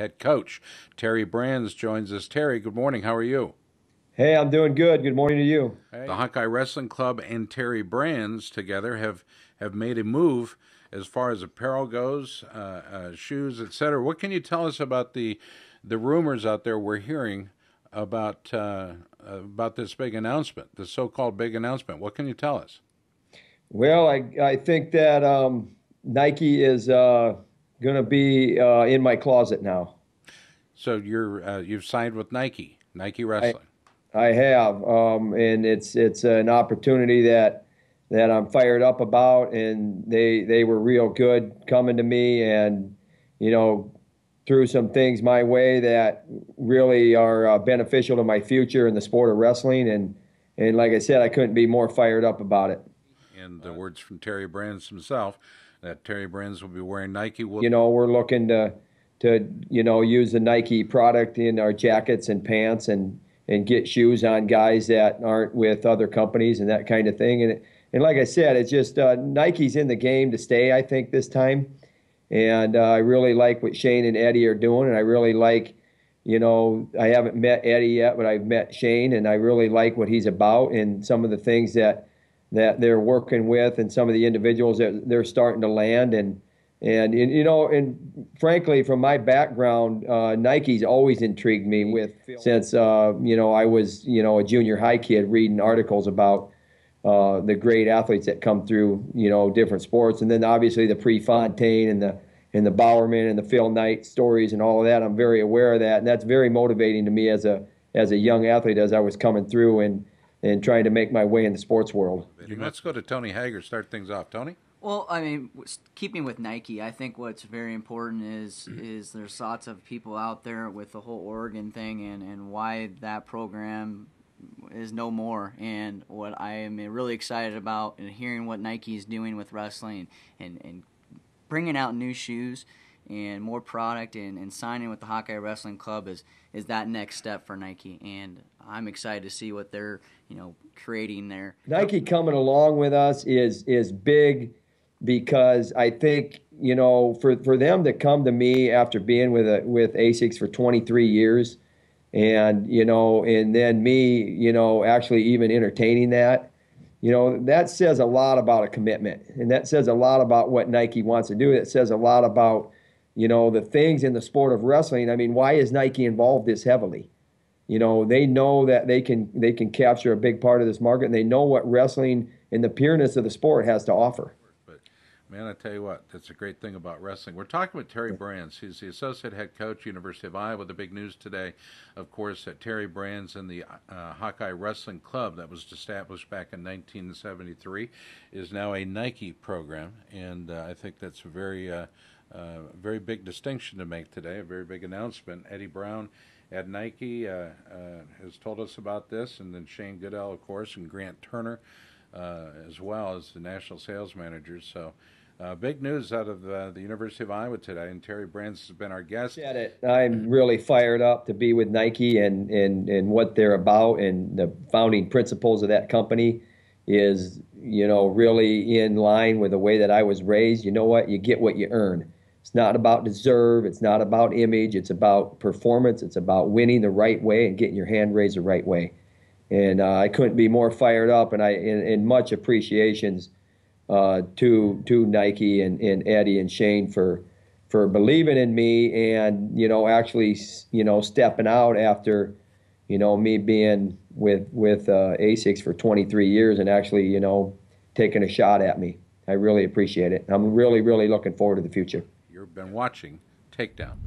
head coach. Terry Brands joins us. Terry, good morning. How are you? Hey, I'm doing good. Good morning to you. Hey. The Hawkeye Wrestling Club and Terry Brands together have made a move as far as apparel goes, shoes, etc. What can you tell us about the rumors out there we're hearing about this big announcement, the so-called big announcement? What can you tell us? Well, I think that Nike is going to be in my closet now. So you've signed with Nike I Wrestling. I have, and it's an opportunity that I'm fired up about, and they were real good coming to me, and you know threw some things my way that really are beneficial to my future in the sport of wrestling, and like I said, I couldn't be more fired up about it. And the words from Terry Brands himself that Terry Brands will be wearing Nike. We're looking to use the Nike product in our jackets and pants and get shoes on guys that aren't with other companies and that kind of thing. And like I said, it's just Nike's in the game to stay, I think, this time. And I really like what Shane and Eddie are doing, and I really like, I haven't met Eddie yet, but I've met Shane, and I really like what he's about and some of the things that they're working with, and some of the individuals that they're starting to land. And frankly, from my background, Nike's always intrigued me with since I was a junior high kid reading articles about the great athletes that come through different sports, and then obviously the Prefontaine and the Bowerman and the Phil Knight stories and all of that. I'm very aware of that, and that's very motivating to me as a young athlete as I was coming through and trying to make my way in the sports world. Let's go to Tony Hager. Start things off, Tony. Well, I mean, keeping with Nike, I think what's very important is there's lots of people out there with the whole Oregon thing and why that program is no more. And what I am really excited about and hearing what Nike is doing with wrestling and bringing out new shoes and more product and signing with the Hawkeye Wrestling Club is that next step for Nike. And I'm excited to see what they're creating there. Nike coming along with us is big, because I think for them to come to me after being with ASICS for 23 years, and and then me actually even entertaining that, that says a lot about a commitment, and that says a lot about what Nike wants to do. It says a lot about the things in the sport of wrestling. I mean, why is Nike involved this heavily? They know that they can capture a big part of this market, and they know what wrestling and the pureness of the sport has to offer. Man, I tell you what, that's a great thing about wrestling. We're talking with Terry Brands. He's the associate head coach, University of Iowa. The big news today, of course, that Terry Brands and the Hawkeye Wrestling Club that was established back in 1973 is now a Nike program, and I think that's a very big distinction to make today, a very big announcement. Eddie Brown at Nike has told us about this, and then Shane Goodell, of course, and Grant Turner as well as the national sales managers. So big news out of the University of Iowa today, and Terry Brands has been our guest. Said it. I'm really fired up to be with Nike and what they're about, and the founding principles of that company is really in line with the way that I was raised. You know what? You get what you earn. It's not about deserve. It's not about image. It's about performance. It's about winning the right way and getting your hand raised the right way. And I couldn't be more fired up, and much appreciations to Nike and Eddie and Shane for believing in me, and actually stepping out after me being with ASICS for 23 years and actually taking a shot at me. I really appreciate it. I'm really looking forward to the future. You've been watching Takedown.